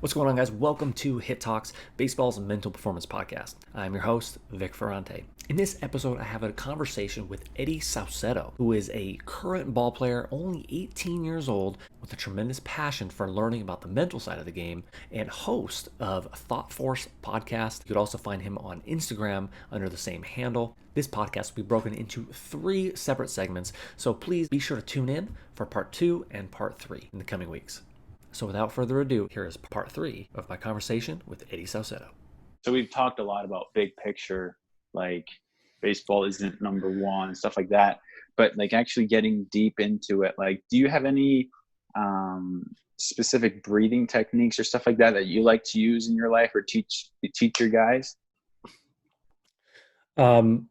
What's going on, guys? Welcome to Hit Talks, baseball's mental performance podcast. I'm your host, Vic Ferrante. In this episode, I have a conversation with Eddie Saucedo, who is a current ball player, only 18 years old, with a tremendous passion for learning about the mental side of the game, and host of Thought Force podcast. You could also find him on Instagram under the same handle. This podcast will be broken into 3 separate segments, so please be sure to tune in for part 2 and part 3 in the coming weeks. So without further ado, here is part 3 of my conversation with Eddie Saucedo. So we've talked a lot about big picture, like baseball isn't number one, stuff like that. But like actually getting deep into it, like do you have any specific breathing techniques or stuff like that you like to use in your life or teach your guys? One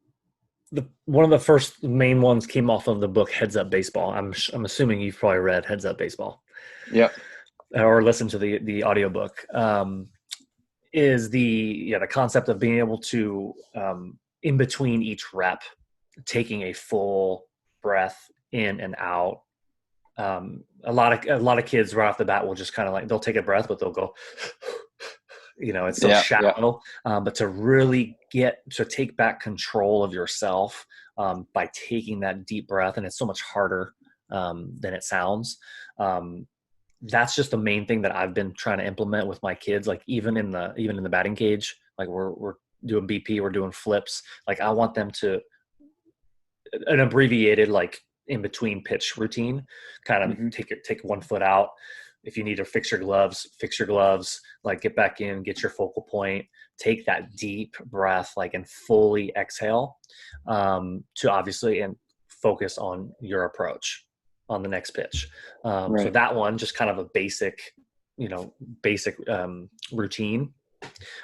of the first main ones came off of the book Heads Up Baseball. I'm assuming you've probably read Heads Up Baseball. Yep. Or listen to the audiobook. Is the concept of being able to in between each rep, taking a full breath in and out. A lot of kids right off the bat will just kind of like, they'll take a breath, but they'll go, it's so shallow. But to really get to take back control of yourself by taking that deep breath, and it's so much harder than it sounds. That's just the main thing that I've been trying to implement with my kids. Like even in the batting cage, like we're doing BP, we're doing flips. Like I want them to an abbreviated, like in between pitch routine, kind of take one foot out. If you need to fix your gloves, like get back in, get your focal point, take that deep breath, like, and fully exhale, to obviously, and focus on your approach on the next pitch. Right. So that one, just kind of a basic routine,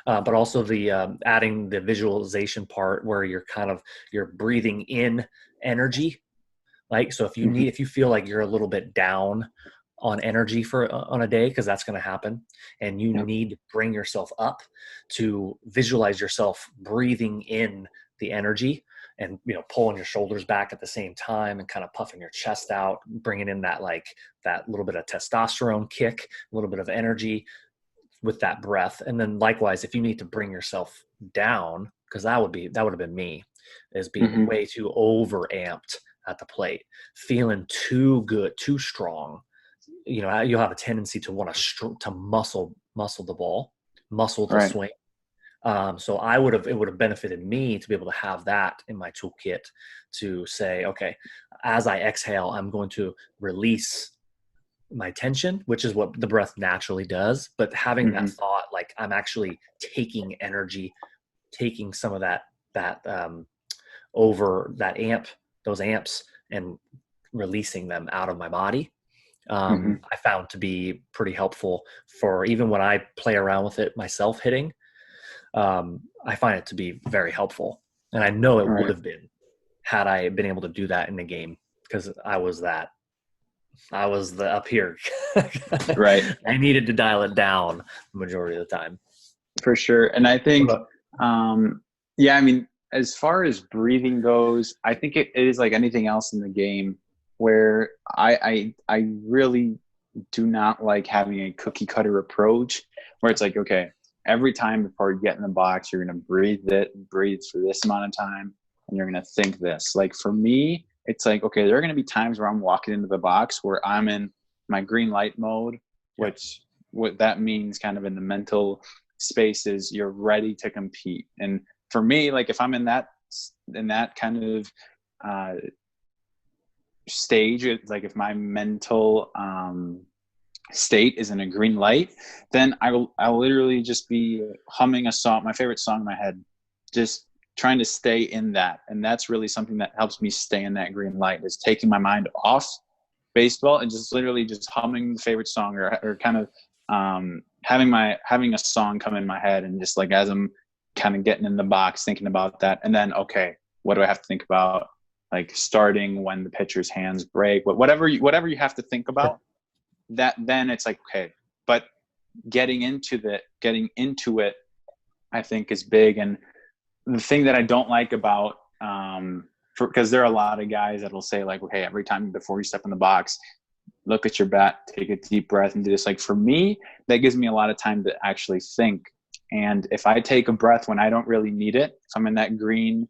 but also the adding the visualization part where you're breathing in energy. Like, so if you feel like you're a little bit down on energy on a day, because that's going to happen, and you need to bring yourself up, to visualize yourself breathing in the energy and pulling your shoulders back at the same time and kind of puffing your chest out, bringing in that little bit of testosterone kick, a little bit of energy with that breath. And then likewise, if you need to bring yourself down, because that would have been me, is being way too over amped at the plate, feeling too good, too strong. You'll have a tendency to want to muscle the ball, muscle the swing. So it would have benefited me to be able to have that in my toolkit to say, okay, as I exhale, I'm going to release my tension, which is what the breath naturally does. But having that thought, like I'm actually taking energy, taking some of that over that those amps, and releasing them out of my body. I found to be pretty helpful for even when I play around with it myself hitting. I find it to be very helpful, and I know it would have been had I been able to do that in the game, because I was the up here. Right. I needed to dial it down the majority of the time. For sure. And I think, I mean, as far as breathing goes, I think it is like anything else in the game, where I really do not like having a cookie cutter approach where it's like, okay, every time before you get in the box, you're going to breathe for this amount of time, and you're going to think this. Like for me, it's like, okay, there are going to be times where I'm walking into the box where I'm in my green light mode, which what that means kind of in the mental space is you're ready to compete. And for me, like if I'm in that kind of stage, it's like if my mental state is in a green light, then I'll literally just be humming a song, my favorite song in my head, just trying to stay in that. And that's really something that helps me stay in that green light, is taking my mind off baseball and just literally just humming the favorite song, or kind of having a song come in my head, and just like as I'm kind of getting in the box thinking about that, and then okay, what do I have to think about, like starting when the pitcher's hands break, whatever you have to think about, that then it's like, okay, but getting into it I think is big. And the thing that I don't like about because there are a lot of guys that will say like, okay, every time before you step in the box, look at your bat, take a deep breath, and do this. Like for me, that gives me a lot of time to actually think. And if I take a breath when I don't really need it, if I'm in that green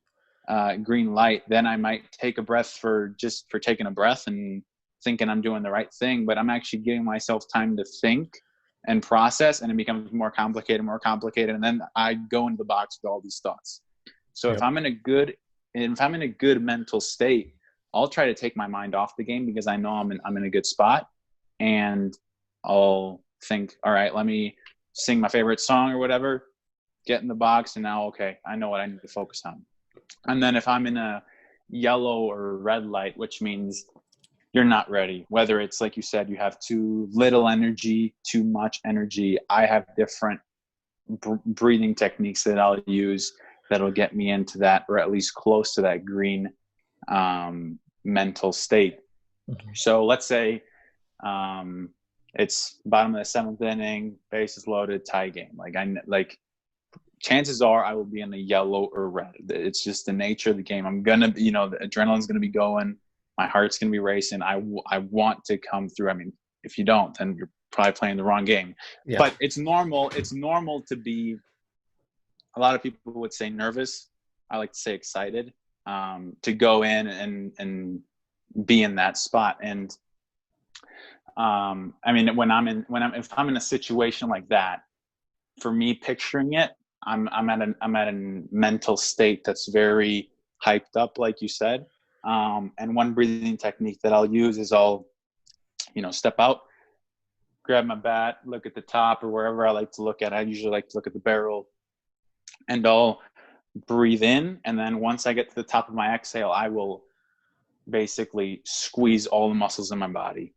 light, then I might take a breath for taking a breath and thinking I'm doing the right thing. But I'm actually giving myself time to think and process, and it becomes more complicated, and then I go into the box with all these thoughts. So Yep. if I'm in a good mental state, I'll try to take my mind off the game because I know I'm in a good spot, and I'll think, all right, let me sing my favorite song or whatever, get in the box, and now, okay, I know what I need to focus on. And then if I'm in a yellow or red light, which means you're not ready, whether it's like you said, you have too little energy, too much energy, I have different breathing techniques that I'll use that'll get me into that, or at least close to that green mental state. Mm-hmm. So let's say it's bottom of the seventh inning, bases loaded, tie game. Chances are I will be in the yellow or red. It's just the nature of the game. I'm gonna, the adrenaline's gonna be going. My heart's gonna be racing. I want to come through. I mean, if you don't, then you're probably playing the wrong game. Yeah. But it's normal. It's normal to be. A lot of people would say nervous. I like to say excited. To go in and be in that spot. And I mean, if I'm in a situation like that, for me picturing it, I'm at a mental state that's very hyped up, like you said. And one breathing technique that I'll use is I'll, step out, grab my bat, look at the top or wherever I like to look at. I usually like to look at the barrel, and I'll breathe in. And then once I get to the top of my exhale, I will basically squeeze all the muscles in my body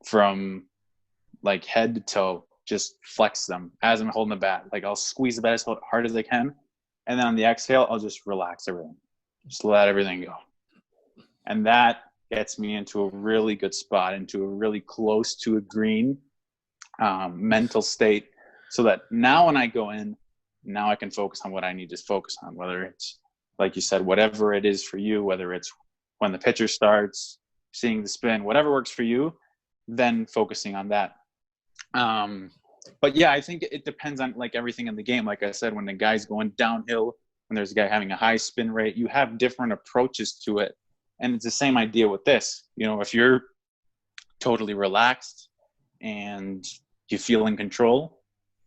from like head to toe, just flex them as I'm holding the bat. Like I'll squeeze the bat as hard as I can. And then on the exhale, I'll just relax everything. Just let everything go. And that gets me into a really good spot, into a really close to a green mental state, so that now when I go in, now I can focus on what I need to focus on, whether it's, like you said, whatever it is for you, whether it's when the pitcher starts, seeing the spin, whatever works for you, then focusing on that. But yeah, I think it depends on like everything in the game. Like I said, when the guy's going downhill, when there's a guy having a high spin rate, you have different approaches to it. And it's the same idea with this. If you're totally relaxed and you feel in control,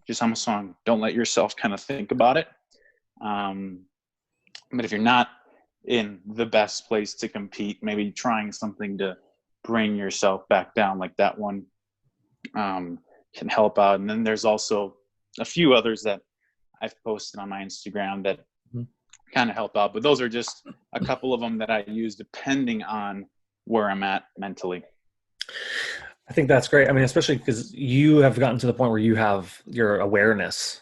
just hum a song. Don't let yourself kind of think about it. But if you're not in the best place to compete, maybe trying something to bring yourself back down, like that one can help out. And then there's also a few others that I've posted on my Instagram that kind of help out. But those are just a couple of them that I use depending on where I'm at mentally. I think that's great. I mean, especially because you have gotten to the point where you have your awareness,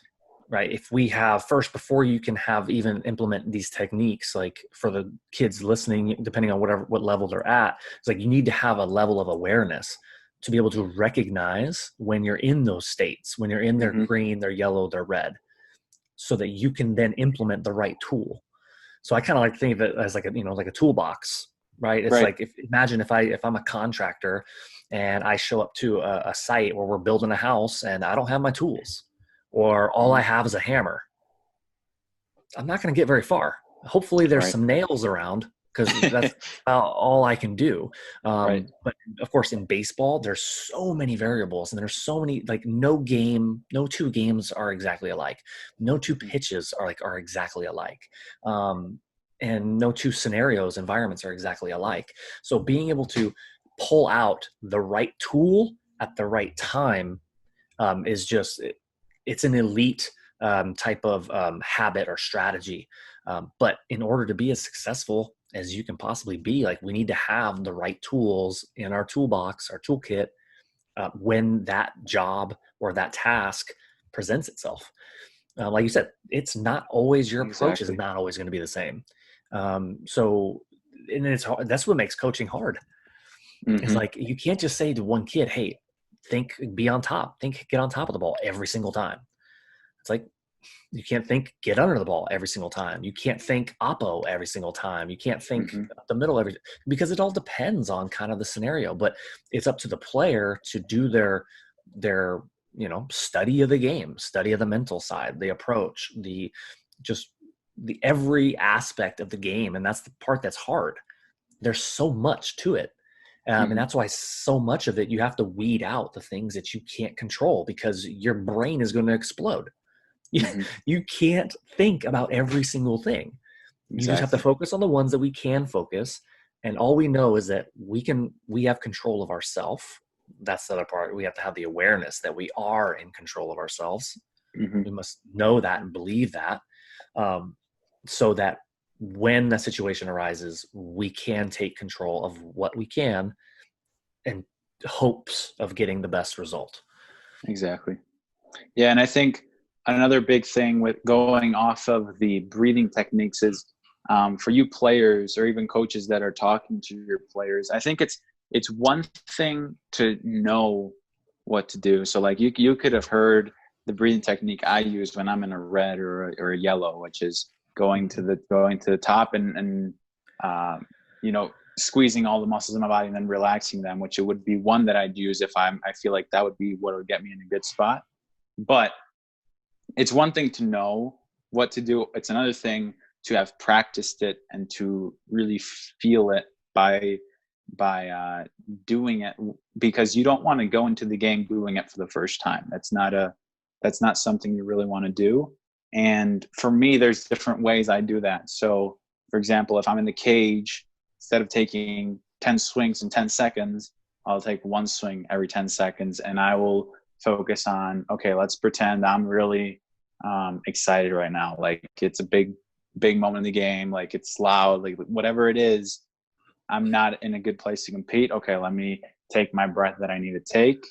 right? If we have first, before you can have even implement these techniques, like for the kids listening, depending on what level they're at, it's like you need to have a level of awareness to be able to recognize when you're in those states, when you're in their green, their yellow, their red, so that you can then implement the right tool. So I kind of like to think of it as like a toolbox, right? It's like, imagine if I'm a contractor and I show up to a site where we're building a house and I don't have my tools, or all I have is a hammer. I'm not going to get very far. Hopefully there's some nails around, because that's about all I can do. But of course in baseball, there's so many variables, and there's so many, like no two games are exactly alike. No two pitches are exactly alike. And no two scenarios, environments are exactly alike. So being able to pull out the right tool at the right time is just, it's an elite type of habit or strategy. But in order to be as successful as you can possibly be, like, we need to have the right tools in our toolbox, our toolkit, when that job or that task presents itself. Like you said, it's not always, your approach is not always going to be the same. So, and it's hard. That's what makes coaching hard. It's like, you can't just say to one kid, hey, get on top of the ball every single time. It's like, You can't think get under the ball every single time. You can't think oppo every single time. You can't think up the middle because it all depends on kind of the scenario. But it's up to the player to do their study of the game, study of the mental side, the approach, the every aspect of the game. And that's the part that's hard. There's so much to it. And that's why so much of it, you have to weed out the things that you can't control, because your brain is going to explode. You can't think about every single thing. You just have to focus on the ones that we can focus. And all we know is that we have control of ourselves. That's the other part. We have to have the awareness that we are in control of ourselves. We must know that and believe that, so that when the situation arises, we can take control of what we can in hopes of getting the best result. Exactly. Yeah. And I think another big thing with going off of the breathing techniques is, for you players or even coaches that are talking to your players, I think it's one thing to know what to do. So like you could have heard the breathing technique I use when I'm in a red or a yellow, which is going to the top and squeezing all the muscles in my body and then relaxing them, which it would be one that I'd use if I feel like that would be what would get me in a good spot. But it's one thing to know what to do. It's another thing to have practiced it and to really feel it by doing it, because you don't want to go into the game doing it for the first time. That's not something you really want to do. And for me, there's different ways I do that. So for example, if I'm in the cage, instead of taking 10 swings in 10 seconds, I'll take one swing every 10 seconds and I will focus on, okay, let's pretend I'm really excited right now. Like it's a big moment in the game. Like it's loud, like whatever it is, I'm not in a good place to compete. Okay, let me take my breath that I need to take,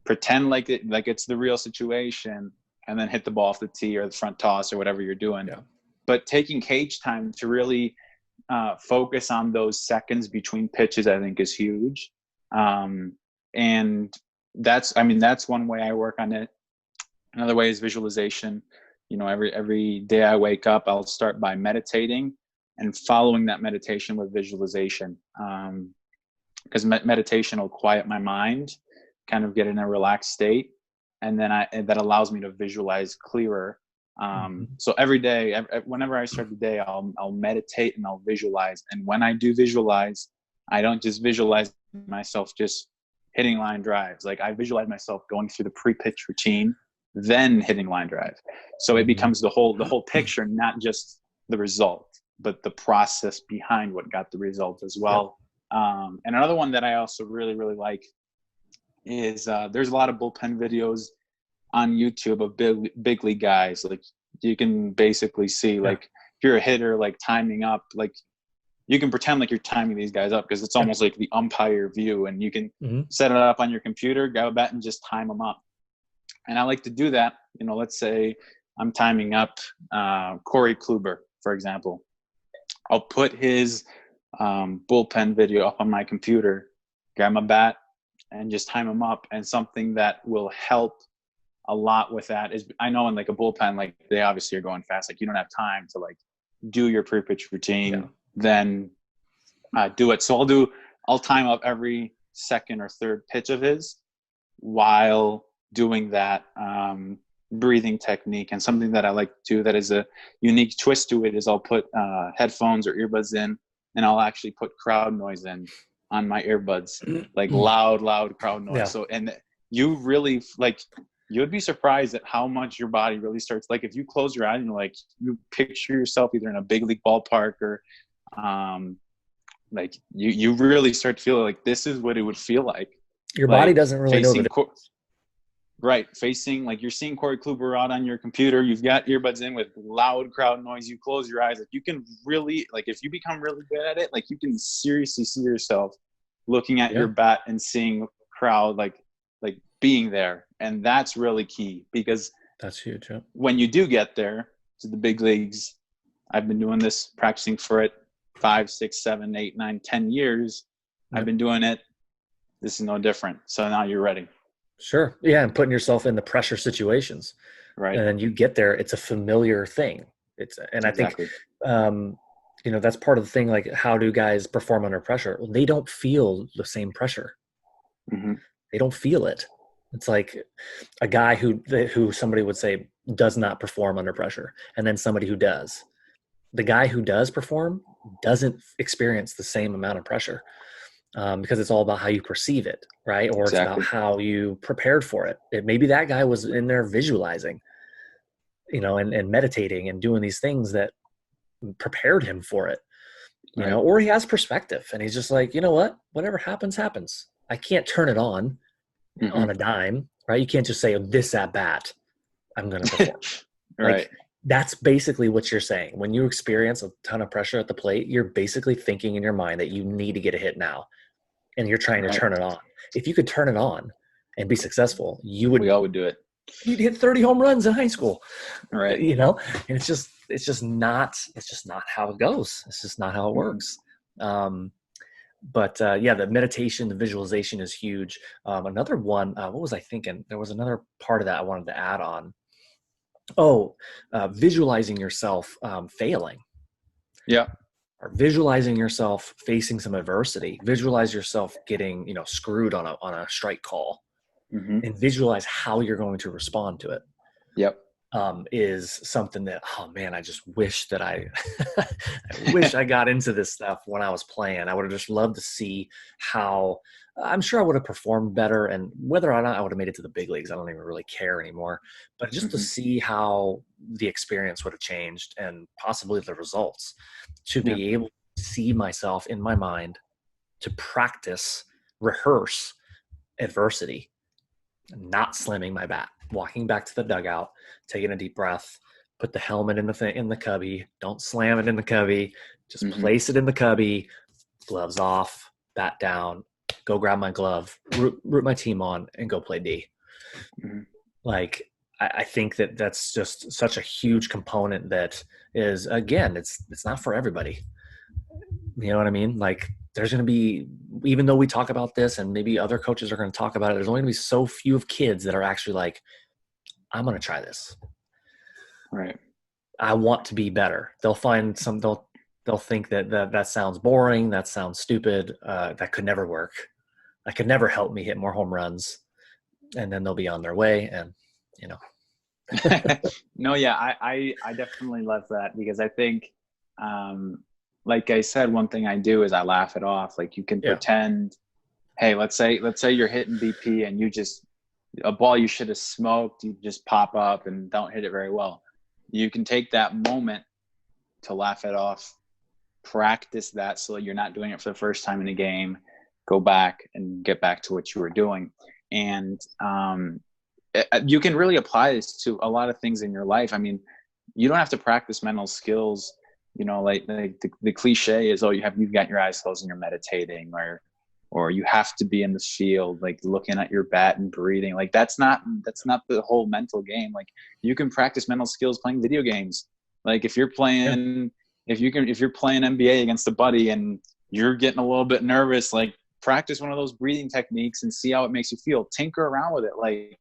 pretend like it's the real situation, and then hit the ball off the tee or the front toss or whatever you're doing. Yeah. But taking cage time to really focus on those seconds between pitches, I think is huge. And that's one way I work on it. Another way is visualization. Every day I wake up, I'll start by meditating and following that meditation with visualization. Because meditation will quiet my mind, kind of get in a relaxed state. And then that allows me to visualize clearer. So every day, whenever I start the day, I'll meditate and I'll visualize. And when I do visualize, I don't just visualize myself just hitting line drives. Like I visualize myself going through the pre-pitch routine, then hitting line drive. So it becomes the whole picture, not just the result, but the process behind what got the result as well. And another one that I also really, really like is there's a lot of bullpen videos on YouTube of big league guys. Like you can basically see like if you're a hitter, like timing up, like you can pretend like you're timing these guys up because it's almost like the umpire view, and you can set it up on your computer, grab a bat and just time them up. And I like to do that. Let's say I'm timing up Corey Kluber, for example. I'll put his bullpen video up on my computer, grab my bat, and just time him up. And something that will help a lot with that is, I know in like a bullpen, like they obviously are going fast. Like you don't have time to like do your pre-pitch routine, then do it. So I'll time up every second or third pitch of his while doing that breathing technique. And something that I like to do that is a unique twist to it is I'll put headphones or earbuds in, and I'll actually put crowd noise in on my earbuds, like loud crowd noise. Yeah. So, and you really like, you'd be surprised at how much your body really starts. Like if you close your eyes and like you picture yourself either in a big league ballpark or like you really start to feel like this is what it would feel like. Your body doesn't really know the facing, like you're seeing Corey Kluber out on your computer, you've got earbuds in with loud crowd noise, you close your eyes, like you can really, like if you become really good at it, like you can seriously see yourself looking at your bat and seeing crowd like being there. And that's really key, because that's huge. Yeah. When you do get there to the big leagues, I've been doing this, practicing for it 5, 6, 7, 8, 9, 10 years. I've been doing it. This is no different. So now you're ready. Sure. Yeah. And putting yourself in the pressure situations. Right. And then you get there, it's a familiar thing. And I think, Exactly. um, that's part of the thing. Like, how do guys perform under pressure? Well, they don't feel the same pressure. Hmm. They don't feel it. It's like a guy who somebody would say does not perform under pressure, and then somebody who does. The guy who does perform doesn't experience the same amount of pressure, because it's all about how you perceive it, right? Or it's about Exactly. how you prepared for it. Maybe that guy was in there visualizing, and meditating and doing these things that prepared him for it, Right. or he has perspective and he's just like, you know what, whatever happens, happens. I can't turn it on Hmm. a dime, right? You can't just say, oh, this at bat, I'm going to perform. Right. Like, that's basically what you're saying. When you experience a ton of pressure at the plate, you're basically thinking in your mind that you need to get a hit now, and you're trying to Right. turn it on. If you could turn it on and be successful, We all would do it. you'd hit 30 home runs in high school, Right. and it's just not how it goes. It's just not how it Hmm. works. But yeah, the meditation, the visualization is huge. Another one, what was I thinking? There was another part of that I wanted to add on. Oh, visualizing yourself failing, Yeah. or visualizing yourself facing some adversity. Visualize yourself getting, screwed on a strike call, Hmm. and visualize how you're going to respond to it. Yep. Is something that, oh man, I just wish that I wish I got into this stuff when I was playing. I would have just loved to see how. I'm sure I would have performed better, and whether or not I would have made it to the big leagues, I don't even really care anymore. But just to Hmm. see how the experience would have changed, and possibly the results, to Yeah. be able to see myself in my mind, to practice, rehearse adversity, not slamming my bat, walking back to the dugout, taking a deep breath, put the helmet in the cubby, don't slam it in the cubby, just Hmm. place it in the cubby, gloves off, bat down, go grab my glove, root my team on, and go play D. Hmm. Like, I think that that's just such a huge component that is, again, it's not for everybody. You know what I mean? Like, there's going to be, even though we talk about this and maybe other coaches are going to talk about it, there's only going to be so few of kids that are actually like, I'm going to try this. Right. I want to be better. They'll think that sounds boring. That sounds stupid. That could never work. That could never help me hit more home runs. And then they'll be on their way. And, you know, No, yeah, I definitely love that, because I think, like I said, one thing I do is I laugh it off. Like, you can yeah, pretend, hey, let's say you're hitting BP and you just, a ball you should have smoked, you just pop up and don't hit it very well. You can take that moment to laugh it off, practice that so you're not doing it for the first time in a game, go back and get back to what you were doing. And you can really apply this to a lot of things in your life. I mean, you don't have to practice mental skills, like the cliche is, oh, you've got your eyes closed and you're meditating, or you have to be in the field, like looking at your bat and breathing. Like, that's not the whole mental game. Like, you can practice mental skills playing video games. Like, if you're yeah, playing, if you're playing NBA against a buddy and you're getting a little bit nervous, like, practice one of those breathing techniques and see how it makes you feel. Tinker around with it. Like,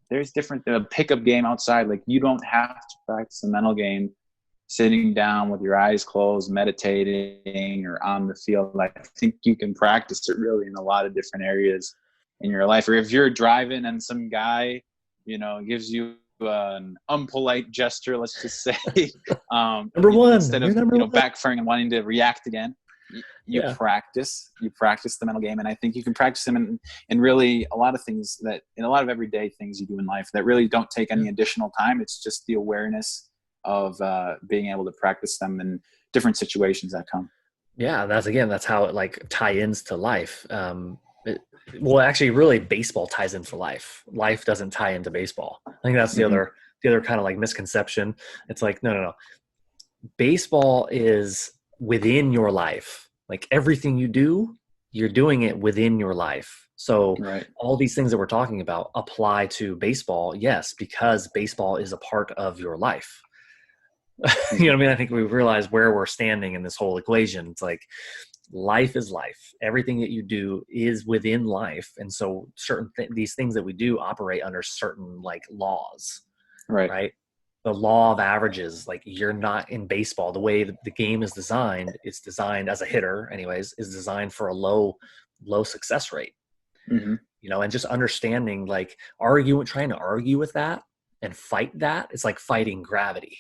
there's different pickup game outside. Like, you don't have to practice a mental game sitting down with your eyes closed, meditating, or on the field. I think you can practice it really in a lot of different areas in your life. Or if you're driving and some guy, gives you an unpolite gesture, let's just say, number one, instead you're of, number one. backfiring and wanting to react again, you Yeah. practice the mental game. And I think you can practice them in really a lot of things, that in a lot of everyday things you do in life that really don't take any additional time. It's just the awareness of being able to practice them in different situations that come. Yeah. That's how it like tie ins to life. Well, actually, really, baseball ties into life. Life doesn't tie into baseball. I think that's the Mm-hmm. other kind of like misconception. It's like, no. Baseball is within your life. Like, everything you do, you're doing it within your life. So Right. all these things that we're talking about apply to baseball. Yes, because baseball is a part of your life. You know Mm-hmm. what I mean? I think we realize where we're standing in this whole equation. It's like, life is life. Everything that you do is within life. And so these things that we do operate under certain like laws, right? The law of averages, like you're not in baseball, the way the game is designed, it's designed as a hitter anyways, is designed for a low success rate. Mm-hmm. You know, and just understanding, like trying to argue with that and fight that, it's like fighting gravity.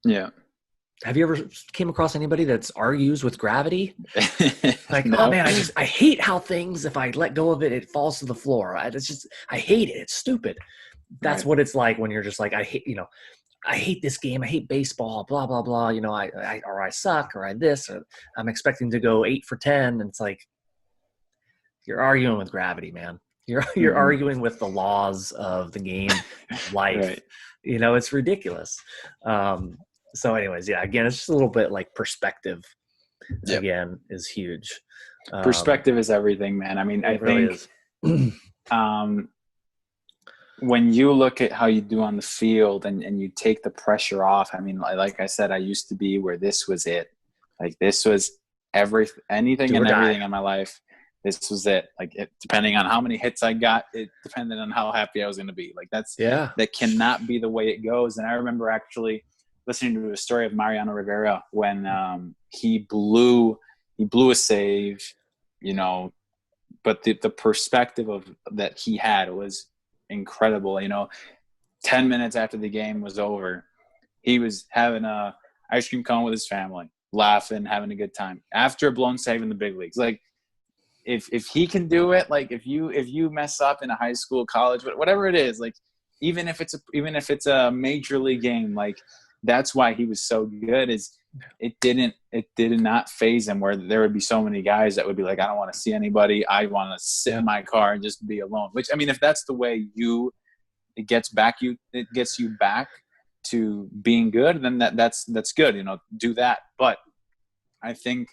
Yeah. Have you ever came across anybody that's argues with gravity? Like, No. oh man, I hate how things, if I let go of it, it falls to the floor. I hate it. It's stupid. That's what it's like when you're just like, I hate this game. I hate baseball, blah, blah, blah. You know, I suck, or I'm expecting to go 8 for 10. And it's like, you're arguing with gravity, man. You're arguing with the laws of the game, life. Right. You know, it's ridiculous. So anyways, yeah, again, it's just a little bit like perspective, again, is huge. Perspective is everything, man. I mean, I really think when you look at how you do on the field and you take the pressure off, I mean, like I said, I used to be where this was it. Like this was anything and everything in my life. This was it. Like depending on how many hits I got, it depended on how happy I was going to be. Like that cannot be the way it goes. And I remember actually listening to a story of Mariano Rivera when he blew a save, you know, but the perspective of that he had was incredible. You know, 10 minutes after the game was over, he was having a ice cream cone with his family, laughing, having a good time after a blown save in the big leagues. Like if he can do it, like if you mess up in a high school, college, whatever it is, like even if it's a major league game, like that's why he was so good. Is it did not faze him, where there would be so many guys that would be like, I don't want to see anybody. I want to sit in my car and just be alone. Which, I mean, if that's the way it gets you back to being good, then that's good. You know, do that. But I think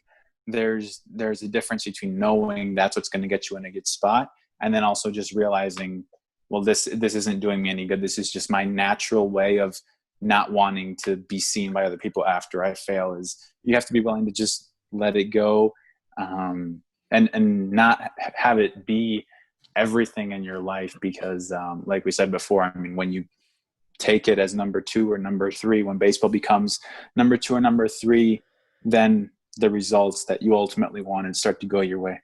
there's a difference between knowing that's what's going to get you in a good spot, and then also just realizing, well, this isn't doing me any good. This is just my natural way of not wanting to be seen by other people after I fail. Is you have to be willing to just let it go, and not have it be everything in your life. Because like we said before, I mean, when you take it as number 2 or number 3, when baseball becomes number 2 or number 3, then the results that you ultimately wanted start to go your way.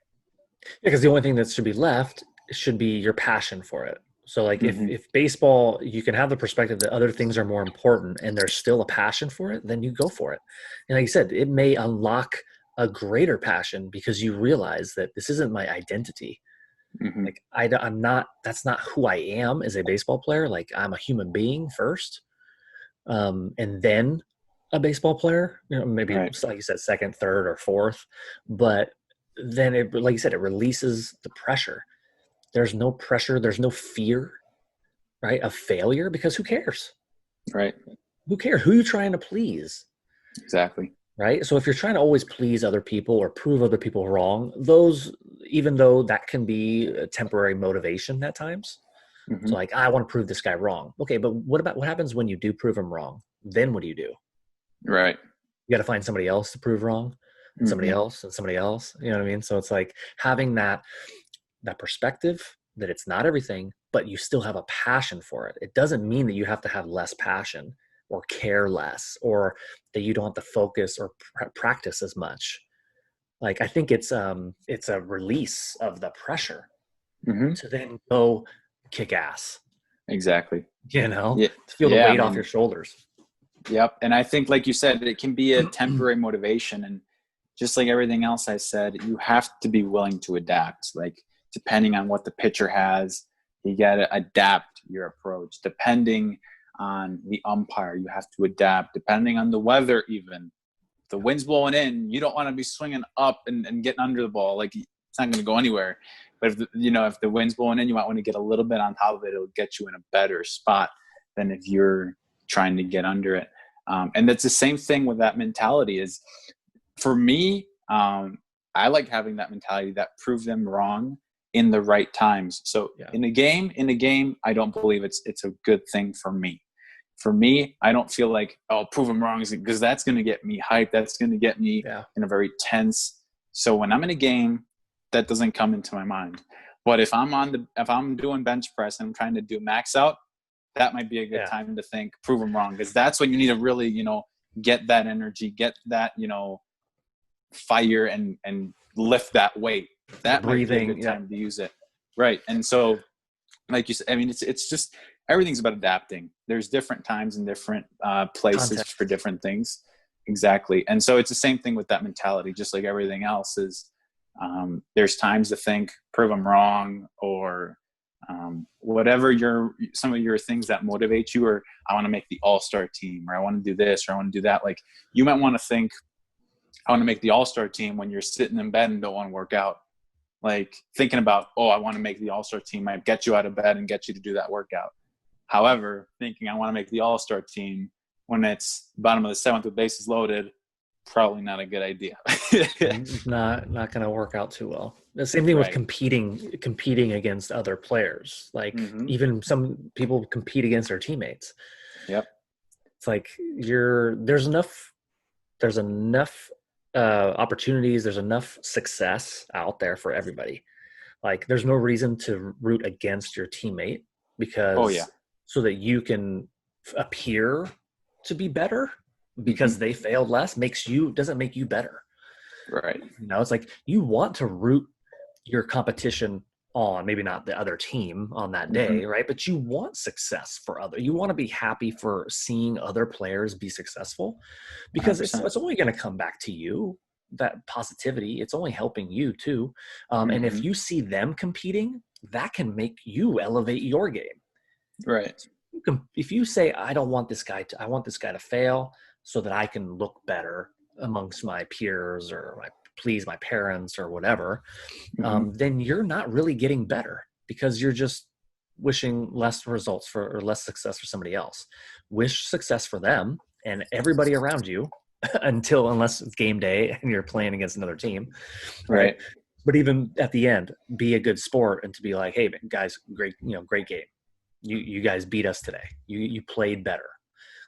Yeah, because the only thing that should be left should be your passion for it. So like if baseball, you can have the perspective that other things are more important and there's still a passion for it, then you go for it. And like you said, it may unlock a greater passion because you realize that this isn't my identity. Like that's not who I am as a baseball player. Like I'm a human being first, and then a baseball player, you know, maybe like you said, second, third, or fourth, but then like you said, it releases the pressure. There's no pressure. There's no fear, right, of failure, because who cares? Right. Who cares? Who are you trying to please? Exactly. Right. So if you're trying to always please other people or prove other people wrong, even though that can be a temporary motivation at times. So like, I want to prove this guy wrong. Okay. But what happens when you do prove him wrong? Then what do you do? Right. You got to find somebody else to prove wrong, and somebody else and somebody else. You know what I mean? So it's like having that perspective that it's not everything, but you still have a passion for it. It doesn't mean that you have to have less passion or care less, or that you don't have to focus or practice as much. Like, I think it's a release of the pressure to then go kick ass. Exactly. You know, to feel the weight off your shoulders. Yep. And I think, like you said, it can be a temporary motivation. And just like everything else I said, you have to be willing to adapt. Like, depending on what the pitcher has, you got to adapt your approach. Depending on the umpire, you have to adapt. Depending on the weather, even. If the wind's blowing in, you don't want to be swinging up and getting under the ball. Like, it's not going to go anywhere. But if the wind's blowing in, you might want to get a little bit on top of it. It'll get you in a better spot than if you're trying to get under it. And that's the same thing with that mentality. Is for me, I like having that mentality that prove them wrong in the right times. So in a game, I don't believe it's a good thing for me. For me, I don't feel like, prove them wrong, because that's going to get me hyped. That's going to get me in a very tense So when I'm in a game, that doesn't come into my mind. But if I'm doing bench press and I'm trying to do max out, that might be a good time to think, prove them wrong, because that's when you need to really, get that energy, get that, fire and lift that weight. That might be a good time to use it. Right. And so, like you said, I mean, it's just, everything's about adapting. There's different times and different places Context. For different things. Exactly. And so it's the same thing with that mentality, just like everything else is. There's times to think, prove them wrong, or whatever some of your things that motivate you, or I want to make the all-star team, or I want to do this, or I want to do that. Like, you might want to think, I want to make the all-star team when you're sitting in bed and don't want to work out. Like, thinking about, I want to make the all-star team might get you out of bed and get you to do that workout. However, thinking I want to make the all-star team when it's bottom of the seventh with bases loaded, probably not a good idea. not going to work out too well. The same thing with competing against other players. Like, even some people compete against their teammates. Yep. It's like there's enough opportunities, there's enough success out there for everybody. Like, there's no reason to root against your teammate, because so that you can appear to be better because they failed less doesn't make you better. Right. It's like, you want to root your competition on, maybe not the other team on that day, right? But you want success you want to be happy for seeing other players be successful, because it's only going to come back to you. That positivity, it's only helping you too. And if you see them competing, that can make you elevate your game. Right. If you say, I want this guy to fail so that I can look better amongst my peers, or please my parents or whatever, then you're not really getting better, because you're just wishing less results or less success for somebody else. Wish success for them and everybody around you unless it's game day and you're playing against another team. Right. But even at the end, be a good sport, and to be like, hey guys, great game. You guys beat us today. You played better.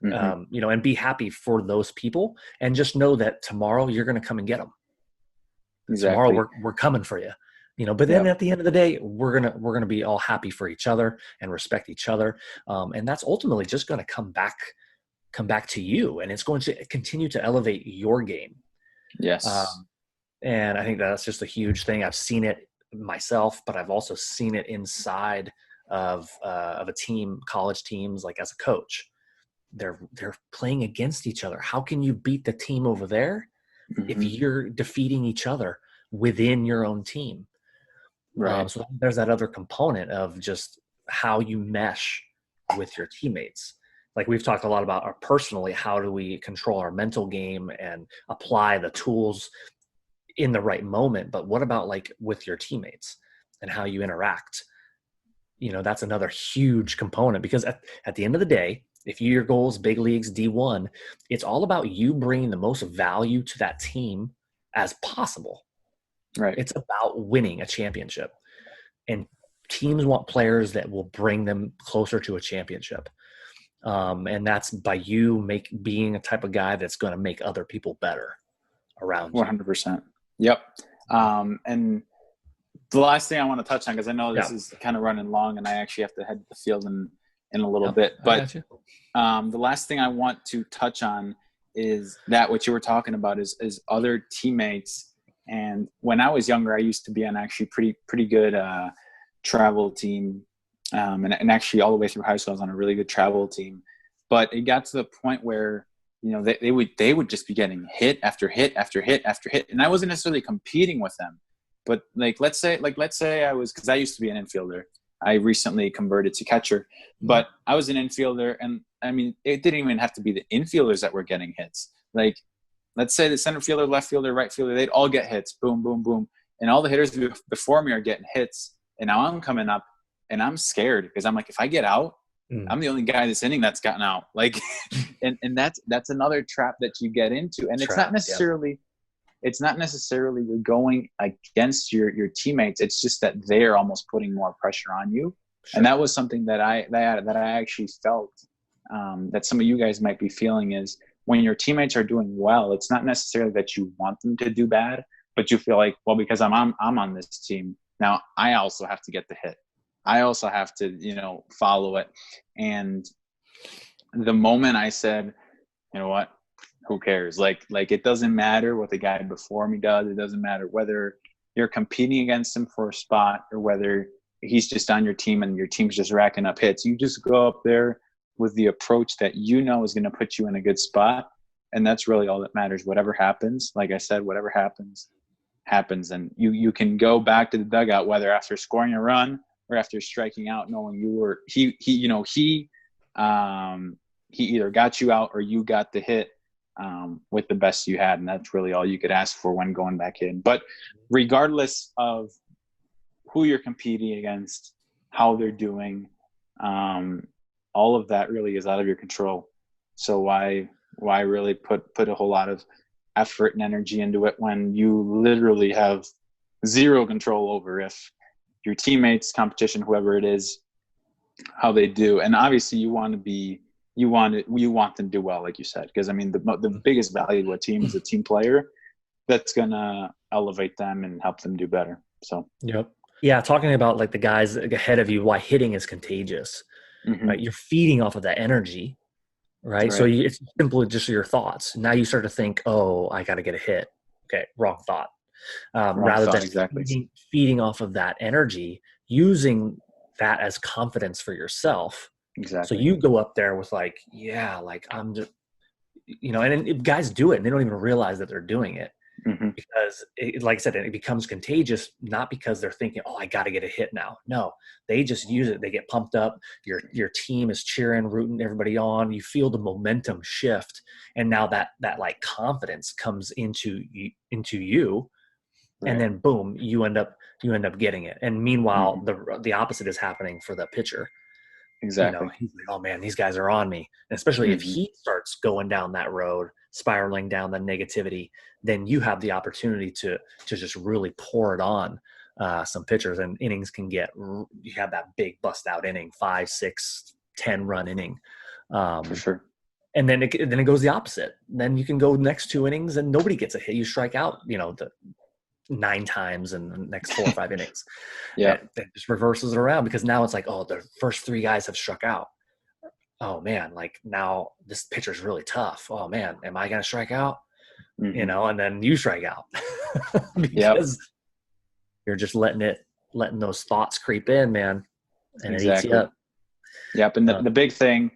And be happy for those people, and just know that tomorrow you're going to come and get them. Exactly. Tomorrow we're coming for you, but then at the end of the day, we're going to be all happy for each other and respect each other. And that's ultimately just going to come back to you, and it's going to continue to elevate your game. Yes. And I think that's just a huge thing. I've seen it myself, but I've also seen it inside of a team, college teams, like as a coach. They're playing against each other. How can you beat the team over there if you're defeating each other within your own team? Right. So there's that other component of just how you mesh with your teammates. Like, we've talked a lot about personally, how do we control our mental game and apply the tools in the right moment? But what about like with your teammates and how you interact? That's another huge component, because at the end of the day, if your goal is big leagues, D1, it's all about you bringing the most value to that team as possible. Right. It's about winning a championship, and teams want players that will bring them closer to a championship. And that's by you being a type of guy that's going to make other people better around you. 100%. Yep. And the last thing I want to touch on, because I know this is kind of running long, and I actually have to head to the field in a little bit. But the last thing I want to touch on is that what you were talking about is other teammates. And when I was younger, I used to be on actually pretty good travel team. And actually all the way through high school, I was on a really good travel team. But it got to the point where, they would just be getting hit after hit after hit after hit. And I wasn't necessarily competing with them. But let's say I was, because I used to be an infielder. I recently converted to catcher, but I was an infielder, and I mean, it didn't even have to be the infielders that were getting hits. Like, let's say the center fielder, left fielder, right fielder, they'd all get hits, boom, boom, boom. And all the hitters before me are getting hits. And now I'm coming up and I'm scared, because I'm like, if I get out, I'm the only guy this inning that's gotten out. Like, and that's another trap that you get into. And it's not necessarily you're going against your teammates. It's just that they're almost putting more pressure on you. Sure. And that was something that I actually felt that some of you guys might be feeling, is when your teammates are doing well, it's not necessarily that you want them to do bad, but you feel like, well, because I'm on this team now, I also have to get the hit. I also have to, follow it. And the moment I said, you know what, who cares? Like it doesn't matter what the guy before me does. It doesn't matter whether you're competing against him for a spot or whether he's just on your team and your team's just racking up hits. You just go up there with the approach that is going to put you in a good spot. And that's really all that matters. Whatever happens, like I said, whatever happens. And you can go back to the dugout, whether after scoring a run or after striking out, knowing he either got you out or you got the hit with the best you had. And that's really all you could ask for when going back in. But regardless of who you're competing against, how they're doing, all of that really is out of your control. So why really put a whole lot of effort and energy into it when you literally have zero control over if your teammates, competition, whoever it is, how they do. And obviously you want them to do well, like you said, because I mean the biggest value to a team is a team player that's gonna elevate them and help them do better. So yeah, talking about like the guys ahead of you, why hitting is contagious. Right? You're feeding off of that energy, right? So it's simply just your thoughts. Now you start to think, oh, I got to get a hit. Okay, wrong thought. Rather than feeding off of that energy, using that as confidence for yourself. Exactly. So you go up there with like, yeah, like I'm just, and guys do it and they don't even realize that they're doing it. Because like I said, it becomes contagious, not because they're thinking, oh, I got to get a hit now. No, they just use it. They get pumped up. Your team is cheering, rooting everybody on. You feel the momentum shift. And now that like confidence comes into you. Right. And then boom, you end up getting it. And meanwhile, the opposite is happening for the pitcher. Exactly. He's like, oh man, these guys are on me. And especially if he starts going down that road, spiraling down the negativity, then you have the opportunity to just really pour it on some pitchers, and innings can you have that big bust out inning, 5, 6, 10 run inning. For sure. And then it goes the opposite. Then you can go next 2 innings and nobody gets a hit. You strike out, the 9 times in the next 4 or 5 innings. Yeah. It just reverses it around because now it's like, oh, the first 3 guys have struck out. Oh man, like now this pitcher's really tough. Oh man, am I going to strike out? And then you strike out because you're just letting those thoughts creep in, man. And it eats you up. Yep. And the big thing,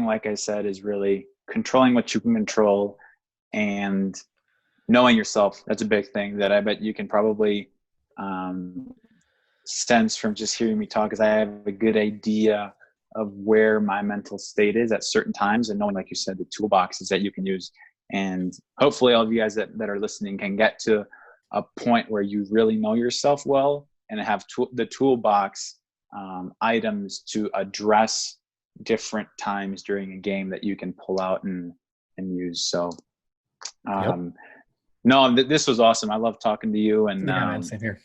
like I said, is really controlling what you can control and knowing yourself. That's a big thing that I bet you can probably sense from just hearing me talk, because I have a good idea of where my mental state is at certain times, and knowing, like you said, the toolboxes that you can use. And hopefully all of you guys that are listening can get to a point where you really know yourself well and have the toolbox items to address different times during a game that you can pull out and use. So no, this was awesome. I love talking to you. And man, same here.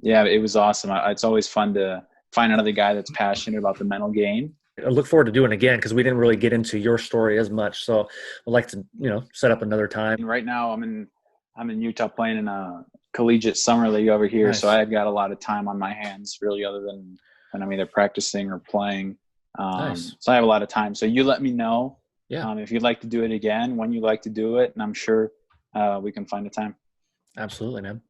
Yeah, it was awesome. It's always fun to find another guy that's passionate about the mental game. I look forward to doing it again because we didn't really get into your story as much. So I'd like to, set up another time. And right now I'm in Utah playing in a collegiate summer league over here. Nice. So I've got a lot of time on my hands, really, other than when I'm either practicing or playing. Nice. So I have a lot of time. So you let me know if you'd like to do it again, when you like to do it, and I'm sure we can find a time. Absolutely, man.